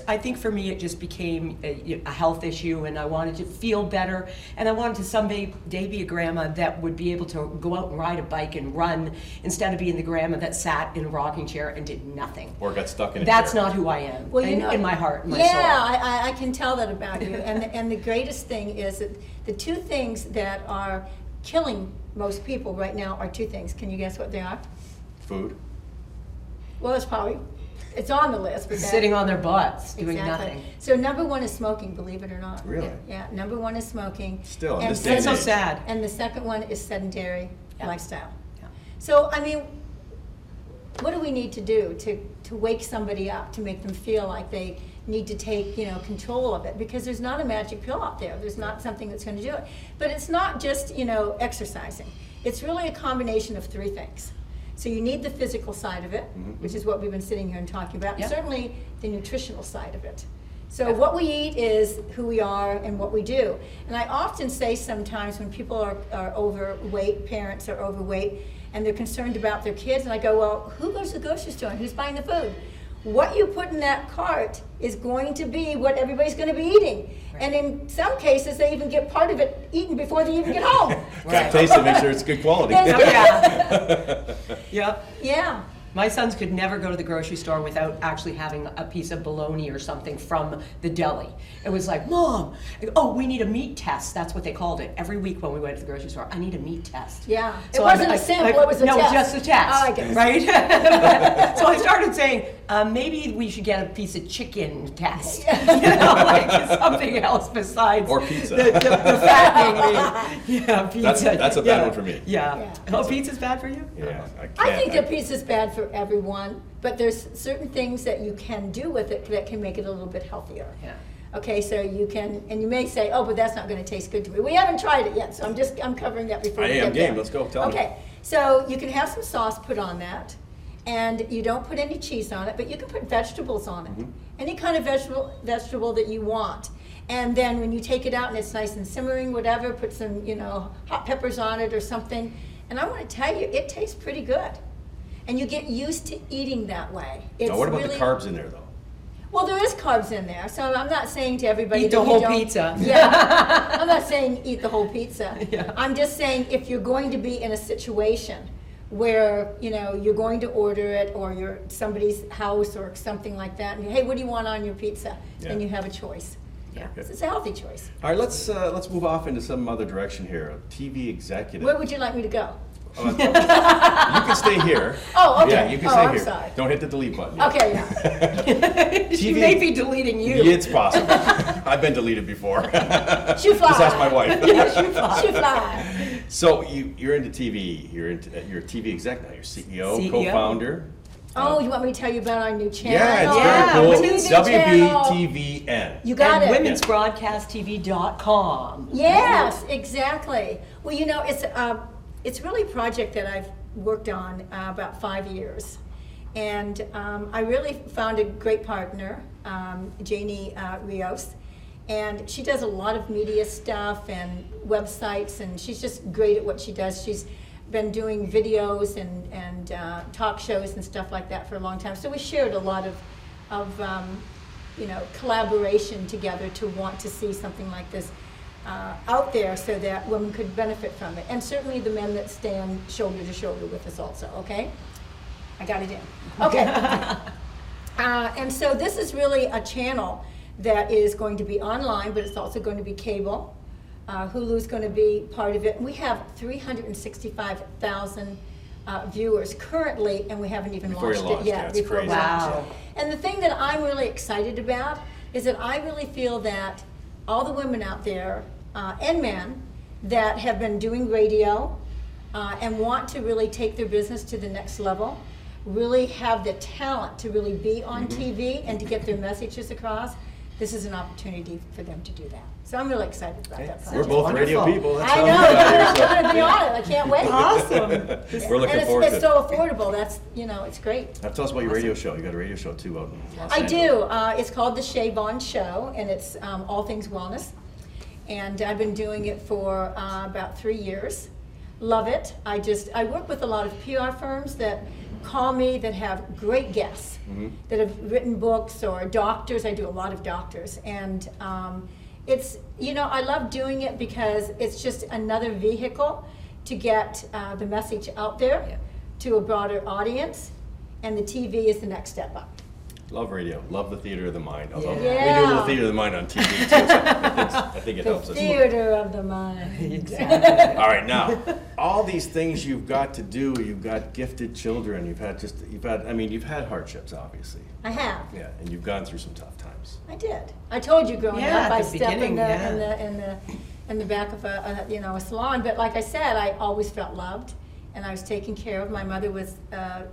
I think for me, it just became a health issue, and I wanted to feel better, and I wanted to someday be a grandma that would be able to go out and ride a bike and run instead of being the grandma that sat in a rocking chair and did nothing. Or got stuck in a That's chair. not who I am. Well, you know, in my heart, my yeah, soul. I can tell that about you. And the greatest thing is that the two things that are killing most people right now are two things. Can you guess what they are? Food. Well, it's on the list. But Sitting on their butts, doing exactly. nothing. So number one is smoking, believe it or not. Really? Yeah, number one is smoking. Still, in And this day and That's so age. sad. And the second one is sedentary Yeah. lifestyle. Yeah. So, I mean, what do we need to do to wake somebody up, to make them feel like they need to take, control of it? Because there's not a magic pill out there. There's not something that's going to do it. But it's not just, exercising. It's really a combination of three things. So you need the physical side of it, which is what we've been sitting here and talking about. Yeah. Certainly the nutritional side of it. So what we eat is who we are and what we do. And I often say sometimes when people are overweight, parents are overweight, and they're concerned about their kids, and I go, well, who goes to the grocery store and who's buying the food? What you put in that cart is going to be what everybody's going to be eating. Right. And in some cases, they even get part of it eaten before they even get home. Got to taste it, make sure it's good quality. Oh, yeah. Yep. Yeah. My sons could never go to the grocery store without actually having a piece of bologna or something from the deli. It was like, Mom, we need a meat test. That's what they called it. Every week when we went to the grocery store, I need a meat test. Yeah. It wasn't a sample, it was a test. No, just a test. Oh, I get it. Right? So I started saying, maybe we should get a piece of chicken test. Like something else besides Or pizza. the fattening meat. Yeah, pizza. That's a bad one for me. Yeah. Yeah. Oh, pizza's bad for you? Yeah, I can't. I think that pizza's bad for everyone, but there's certain things that you can do with it that can make it a little bit healthier. Yeah. Okay, so you can, and you may say, oh, but that's not going to taste good to me. We haven't tried it yet, so I'm covering that before we I get am there. game. Let's go. Tell me. Okay, so you can have some sauce put on that, and you don't put any cheese on it, but you can put vegetables on it. Any kind of vegetable that you want. And then when you take it out and it's nice and simmering, whatever, put some, hot peppers on it or something. And I want to tell you, it tastes pretty good. And you get used to eating that way. Now, what about really, the carbs in there, though? well, there is carbs in there, so I'm not saying to everybody Eat the that you whole don't- pizza. Yeah, I'm not saying eat the whole pizza. Yeah. I'm just saying if you're going to be in a situation where you're going to order it, or you're at somebody's house or something like that, and hey, what do you want on your pizza? Then Yeah. you have a choice. Yeah. It's a healthy choice. All right, let's move off into some other direction here. A TV executive. Where would you like me to go? You can stay here. Oh, okay. Yeah, you can Oh, stay I'm here. sorry. Don't hit the delete button. yet. Okay, yeah. She TV may be deleting you. It's possible. I've been deleted before. Shoe fly. Just ask my wife. Shoe fly. So you're into TV. You're a TV exec now. You're CEO, CEO. co-founder. Oh, you want me to tell you about our new channel? Yeah, it's Yeah, very Women's cool. channel. WBTVN. You got and it. womensbroadcasttv.com. Yes, exactly. Well, it's really a project that I've worked on about 5 years. And I really found a great partner, Janie Rios. And she does a lot of media stuff and websites, and she's just great at what she does. She's been doing videos and talk shows and stuff like that for a long time. So we shared a lot of collaboration together to want to see something like this out there so that women could benefit from it. And certainly the men that stand shoulder to shoulder with us also, okay? I got it in. Okay. And so this is really a channel that is going to be online, but it's also going to be cable. Hulu's going to be part of it. We have 365,000 viewers currently, and we haven't even Before you launched it launched, yet. yeah, it's Before we crazy. launch it. Wow. And the thing that I'm really excited about is that I really feel that all the women out there and men that have been doing radio and want to really take their business to the next level, really have the talent to really be on TV and to get their messages across, this is an opportunity for them to do that. So I'm really excited about that project. We're both radio Wonderful. people. That's I how know, we got I'm here, going to be on it. I can't wait. Awesome. We're looking And forward it's to so it. affordable. That's, it's great. Now tell us about your radio show. You got a radio show too out in Los I Angeles. do. It's called the Shea Vaughn Show, and it's all things wellness. And I've been doing it for about 3 years. Love it. I work with a lot of PR firms that call me that have great guests, that have written books, or doctors. I do a lot of doctors, and it's, I love doing it because it's just another vehicle to get the message out there to a broader audience, and the TV is the next step up. Love radio. Love the theater of the mind. Although Yeah. we do a little theater of the mind on TV too, so I think it helps us. Theater of the mind. Exactly. All right, now, all these things you've got to do, you've got gifted children, you've had hardships, obviously. I have. Yeah, and you've gone through some tough times. I did. I told you growing Yeah, up, at I the stepped in beginning, in the back of a salon. But like I said, I always felt loved, and I was taken care of. My mother was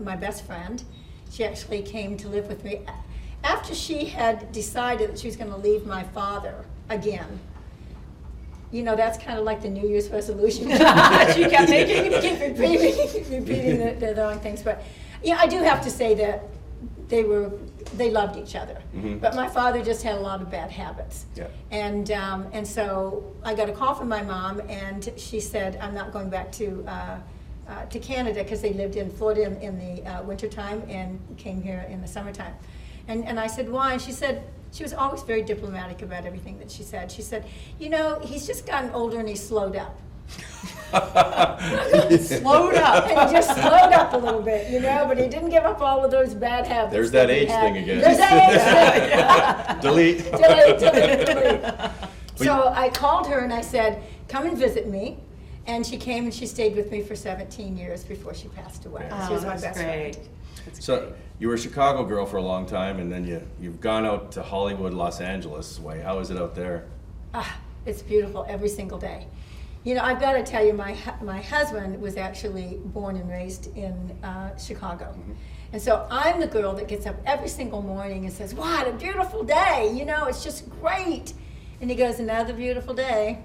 my best friend. She actually came to live with me after she had decided that she was going to leave my father again. That's kind of like the New Year's resolution. She kept keep repeating the wrong things. But I do have to say that they loved each other. But my father just had a lot of bad habits. Yeah. And so I got a call from my mom, and she said, I'm not going back to Canada, because they lived in Florida in the wintertime and came here in the summertime. And I said, why? And she said, she was always very diplomatic about everything that she said. She said, he's just gotten older and he's slowed up. Slowed up. And he just slowed up a little bit, but he didn't give up all of those bad habits. There's that he age had. thing again. There's that age thing. Delete. Delete. So I called her and I said, come and visit me. And she came and she stayed with me for 17 years before she passed away. She was my best friend. So you were a Chicago girl for a long time, and then you've gone out to Hollywood, Los Angeles way. How is it out there? It's beautiful every single day. I've got to tell you, my husband was actually born and raised in Chicago. And so I'm the girl that gets up every single morning and says, what a beautiful day, it's just great. And he goes, another beautiful day.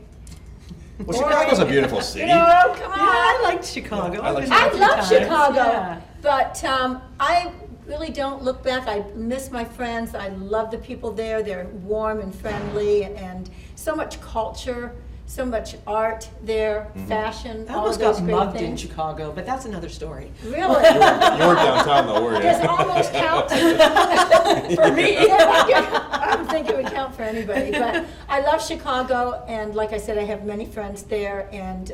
Well, Chicago's a beautiful city. Come on. Yeah, I liked Chicago. I like I love Chicago, Yeah. but I really don't look back. I miss my friends. I love the people there. They're warm and friendly, and so much culture, so much art there, fashion, I all almost of those got great mugged in things. Chicago, but that's another story. Really? You weren't downtown though, were you? Does almost count? For me. I don't think it would count for anybody, but I love Chicago, and like I said, I have many friends there, and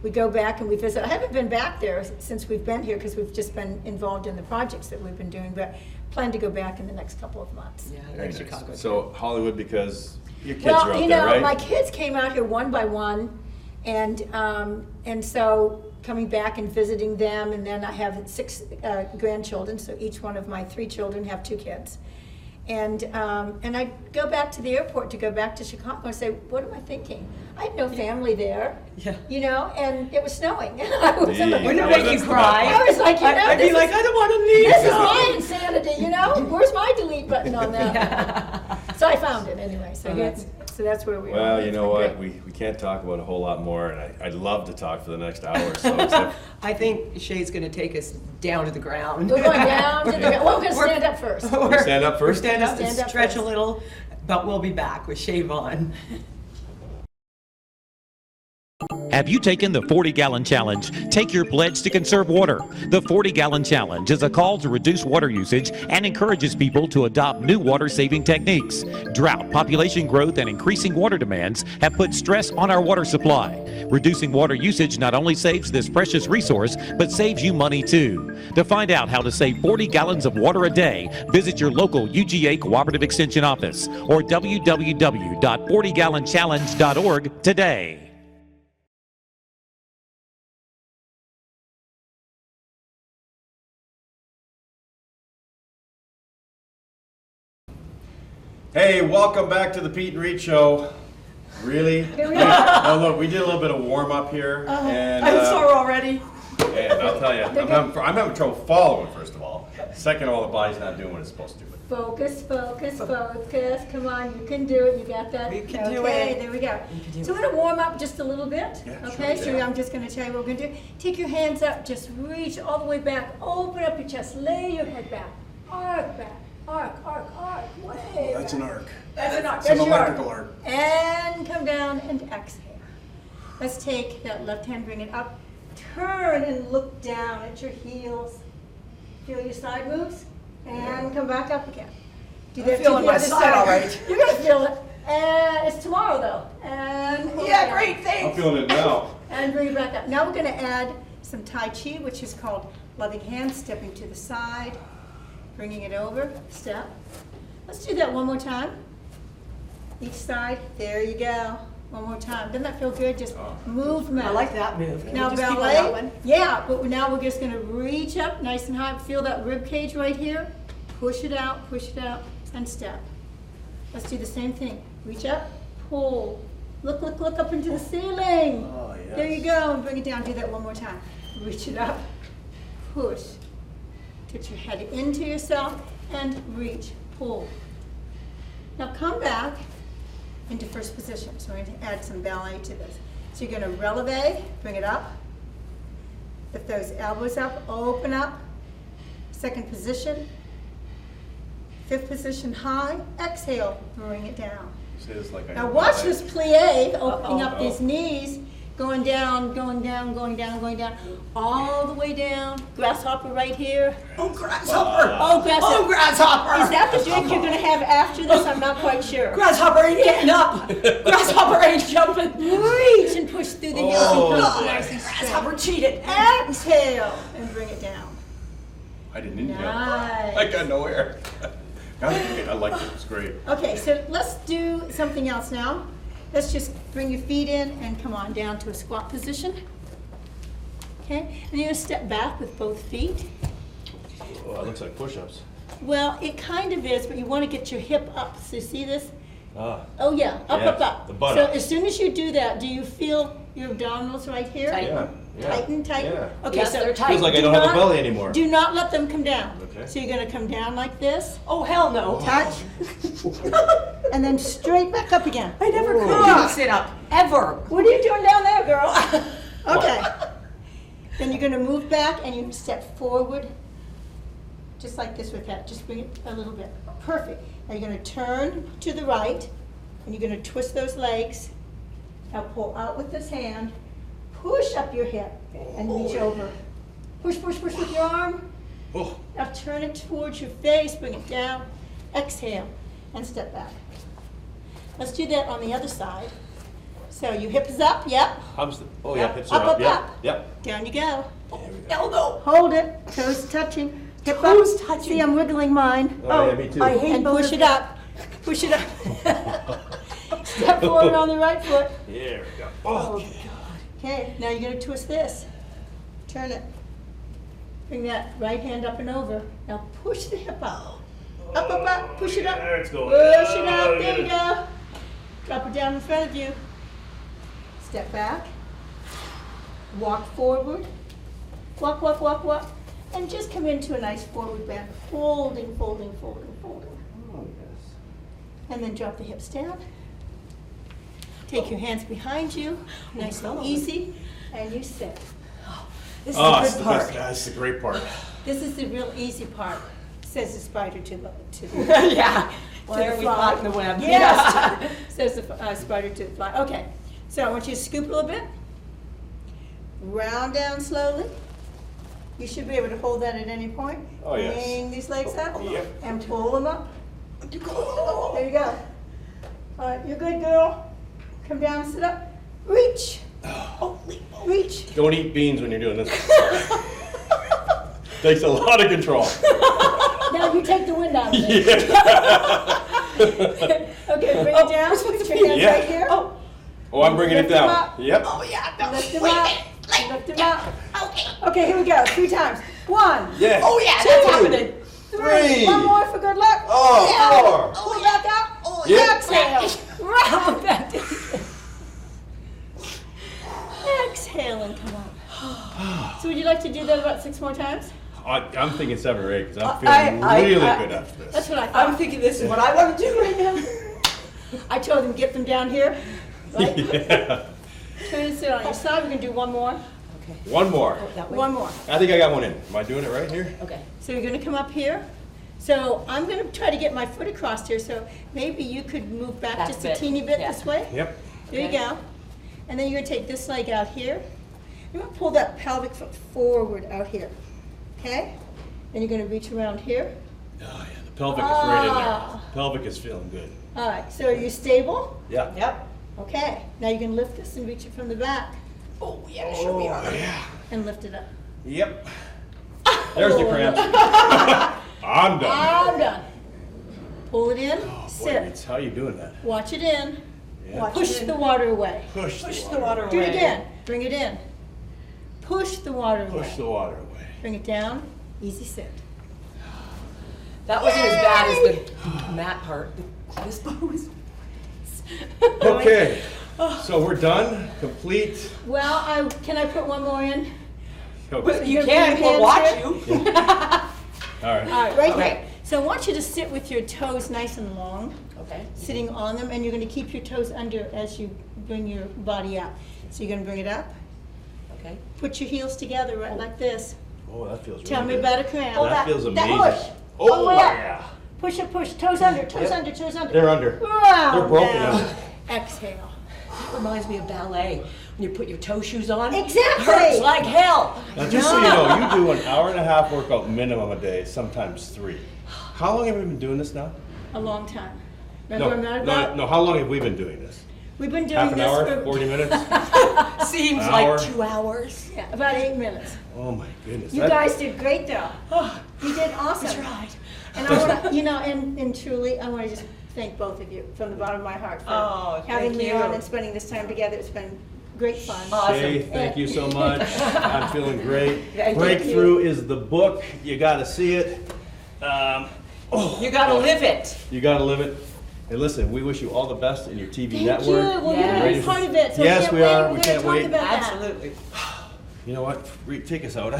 we go back and we visit. I haven't been back there since we've been here, because we've just been involved in the projects that we've been doing, but plan to go back in the next couple of months. Yeah, I Very like nice. Chicago. So Hollywood, because your kids are Well, out there, right? my kids came out here one by one, and so coming back and visiting them, and then I have 6 grandchildren, so each one of my 3 children have 2 kids. And I go back to the airport to go back to Chicago and say, what am I thinking? I had no family there, Yeah. and it was snowing. And I was in the- Gee. Wouldn't it Yeah, make you that's the cry? bad I was like, I'd be this like, is- I don't want to leave. This is my insanity, Where's my delete button on that? So I found it anyway. So that's where we are. Well, you It's know been what? great. We can't talk about a whole lot more, and I'd love to talk for the next hour or so. Except I think Shea's going to take us down to the ground. We're going down to the, well, we're going to stand up first. we stand up first. Stand up and Stand up stretch a first. little, but we'll be back with Shea Vaughn. Have you taken the 40-gallon challenge? Take your pledge to conserve water. The 40-gallon challenge is a call to reduce water usage and encourages people to adopt new water-saving techniques. Drought, population growth, and increasing water demands have put stress on our water supply. Reducing water usage not only saves this precious resource, but saves you money too. To find out how to save 40 gallons of water a day, visit your local UGA Cooperative Extension office or www.40gallonchallenge.org today. Hey, welcome back to the Peet and Reet Show. Really? Here we are. Now look, we did a little bit of warm up here, and I'm sore already. and I'll tell you, I'm having trouble following. First of all, second of all, the body's not doing what it's supposed to do. Focus, focus, focus. Come on, you can do it. You got that? We can do Okay, it. there we go. can do So we're going to warm up just a little bit. Yeah, Okay, sure, so yeah. I'm just going to tell you what we're going to do. Take your hands up, just reach all the way back. Open up your chest, lay your head back. Arc back, arc, arc, arc. Way That's back. an arc. That's an arc. It's an That's your electrical arc. And come down and exhale. Let's take that left hand, bring it up. Turn and look down at your heels. Feel your side moves, and come back up again. Do I'm that to feeling the my other side all right. You're gonna feel it. And it's tomorrow though. And Yeah, great, thanks. I'm feeling it now. And bring it back up. Now we're gonna add some Tai Chi, which is called loving hands, stepping to the side, bringing it over, step. Let's do that one more time. Each side, there you go. One more time. Doesn't that feel good? Just movement. I like that move. Can Now we just keep on that ballet. one? Yeah, but now we're just gonna reach up nice and high. Feel that rib cage right here. Push it out, and step. Let's do the same thing. Reach up, pull. Look up into the ceiling. Oh, yes. There you go, and bring it down. Do that one more time. Reach it up, push. Get your head into yourself and reach, pull. Now come back into first position. So we're going to add some ballet to this. So you're going to releve, bring it up. Lift those elbows up, open up. Second position. Fifth position high. Exhale, bring it down. Say this like I Now know watch ballet. this plie, opening up these knees, going down, going down, going down, going down, all the way down. Grasshopper right here. Oh, grasshopper. Oh, grasshopper. Oh, grasshopper. Is that the drink you're gonna have after this? I'm not quite sure. Grasshopper ain't getting up. Grasshopper ain't jumping. Reach and push through the heels Oh, and come boy. nice and straight. Grasshopper cheated. Exhale and bring it down. I didn't inhale. Nice. I got nowhere. That was great. I liked it. It's great. Okay, so let's do something else now. Let's just bring your feet in and come on down to a squat position. Okay, and you're gonna step back with both feet. Oh, it looks like push-ups. Well, it kind of is, but you want to get your hip up. So see this? Ah. Oh yeah, up, Yeah, up, up. the butt So up. as soon as you do that, do you feel your abdominals right here? Tight. Yeah. Yeah. Tighten, tighten. Yeah. Okay, Yes, so they're tight. Feels like I do don't have a not- belly anymore. Do not let them come down. Okay. So you're gonna come down like this, Oh, hell no. touch, and then straight back up again. I never could do a sit-up, ever. What are you doing down there, girl? Okay. Then you're gonna move back and you step forward, just like this with that. Just bring it a little bit. Perfect. Now you're gonna turn to the right, and you're gonna twist those legs. Now pull out with this hand, push up your hip, and reach over. Push, push, push with your arm. Oh. Now turn it towards your face, bring it down, exhale, and step back. Let's do that on the other side. So your hip is up, yep. Oh, yeah. Yep. Hips are Up, up. up, Yep. up. Yep. Down you go. Elbow. Hold it, toes touching, hip Toes up. touching. See, I'm wiggling mine. Oh, yeah, me too. I hate And both push of it up, push it up. Step forward on the right foot. There we go. Oh. Okay, now you're gonna twist this. Turn it. Bring that right hand up and over. Now push the hip up. Up, up, up, push it up. There it's going. Push it up, Oh, there you yeah. go. Drop it down in front of you. Step back. Walk forward. Walk, walk, walk, walk. And just come into a nice forward bend. Folding, folding, folding, folding. Oh, yes. And then drop the hips down. Take your hands behind you, nice and easy, and you sit. This is Oh, a it's good the best. part. That's the great part. This is the real easy part, says the spider to the Yeah. Well, to there the we fly. fought in the web. Yes, says the spider to the fly. Okay, so I want you to scoop a little bit, round down slowly. You should be able to hold that at any point. Oh, yes. Bring these legs up Yep. and pull them up. There you go. All right, you're good, girl. Come down, sit up. Reach. Reach. Don't eat beans when you're doing this. Takes a lot of control. Now you take the wind out of it. Yeah. Okay, bring it down. Put your hands Yeah. right here. Oh, Oh, I'm bringing it Lift 'em down. up. Yep. oh yeah. No. Lift them Wait a up. minute. Lift them up. Okay, here we go. 3 times. 1, Yeah. Oh yeah, 2, that's happening. 3. 1 more for good luck. Oh, 4. Pull back out. Oh, yeah. Exhale. Round back down. Exhale and come up. So would you like to do that about 6 more times? I'm thinking 7 or 8 because I'm I- feeling I- really I- good after this. That's what I thought. I'm thinking this is what I want to do right now. I told them get them down here. Right? Yeah. Turn and sit on your side. We're going to do one more. One more. That way. One more. I think I got one in. Am I doing it right here? Okay. So you're going to come up here. So I'm going to try to get my foot across here. So maybe you could move back That just bit, a teeny bit yeah. this way. Yep. There you Okay. go. And then you're going to take this leg out here. You're going to pull that pelvic foot forward out here. Okay? Then you're gonna reach around here. Oh, yeah, the pelvic is right in there. Pelvic is feeling good. All right, so are you stable? Yeah. Yep. Okay, now you can lift this and reach it from the back Oh, yeah, sure we are. Yeah. and lift it up. Yep. There's the cramps. I'm done. I'm done. Pull it in, Boy, sit. it's how you doing that? Watch it in. Yeah. Push the water away. Push Push the water Do away. it again. Bring it in. Push the water away. Push the water away. Bring it down. Easy sit. That wasn't as bad as the mat part. This part was. Okay, so we're done, complete. Well, can I put one more in? Okay. You Your can, we'll hands watch here? you. All right. All right, right Okay. there. So I want you to sit with your toes nice and long, Okay. sitting on them, and you're going to keep your toes under as you bring your body up. So you're going to bring it up. Okay. Put your heels together right like this. Oh, that feels really Tell me good. about a cramp. That feels amazing. Push. Oh, All the way up. yeah. Push it, push. Toes under, toes under, toes under. They're under. Wow, They're broken now. under. Exhale. Reminds me of ballet. When you put your toe shoes on, Exactly. hurts like hell. Now, just so you know, you do an hour and a half workout minimum a day, sometimes 3. How long have we been doing this now? A long time. Remember I'm not No, about? no, how long have we been doing this? We've been doing Half an this hour, for 40 minutes? Seems An like hour. 2 hours. yeah, about 8 minutes. Oh my goodness. You that- guys did great though. You did awesome. Tried. And I want to, and truly, I want to just thank both of you from the bottom of my heart for Oh, having thank me you. on and spending this time together. It's been great fun. Shay, thank you so much. I'm feeling great. Thank Breakthrough is the book. You got to see it. You gotta live it. You got to live it. And listen, we wish you all the best in your TV Thank network. you. Well, Yeah. you're going to be part of it. So Yes, can't we wait. are. We're We gonna can't talk wait. about that. Absolutely. You know what? Reet, take us out. I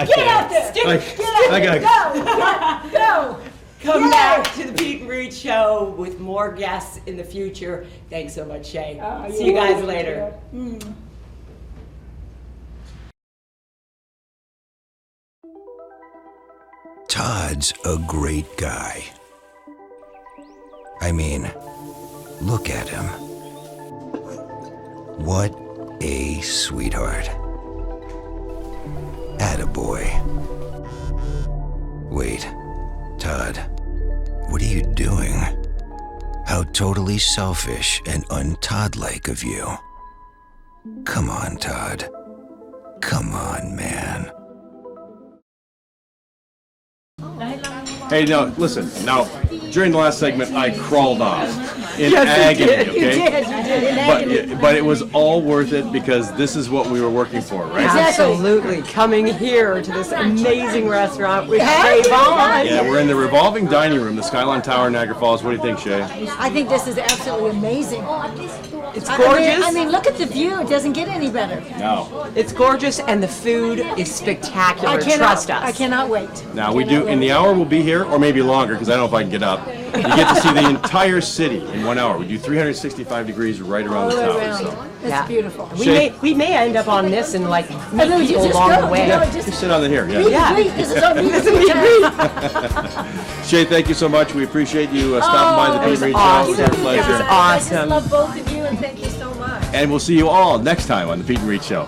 Get can't. out there. I gotta Go. Come Yay. back to the Peet and Reet Show with more guests in the future. Thanks so much, Shay. See you guys later. Todd's a great guy. I mean, look at him. What a sweetheart. Attaboy. Wait, Todd, what are you doing? How totally selfish and un-Todd-like of you. Come on, Todd. Come on, man. Hey, no, listen. Now, during the last segment, I crawled off in agony. Okay, but it was all worth it because this is what we were working for, right? Absolutely. Coming here to this amazing restaurant with Shea Vaughn. Yeah, we're in the revolving dining room, the Skyline Tower, Niagara Falls. What do you think, Shay? I think this is absolutely amazing. It's gorgeous. I mean, look at the view. It doesn't get any better. No. It's gorgeous and the food is spectacular. Trust us. I cannot wait. Now we do in the hour we'll be here, or maybe longer, because I don't know if I can get up. You get to see the entire city in 1 hour. We do 365 degrees right around the tower. So. It's Yeah. beautiful. We may end up on this and like meet No, you people just along go. the way. No, Just sit on the here. Yeah. Yeah. This is our meeting time. Shay, thank you so much. We appreciate you stopping by the it Peet was and Reet Show. awesome. It's a It was pleasure. awesome. I just love both of you and thank you so much. And we'll see you all next time on the Peet and Reet Show.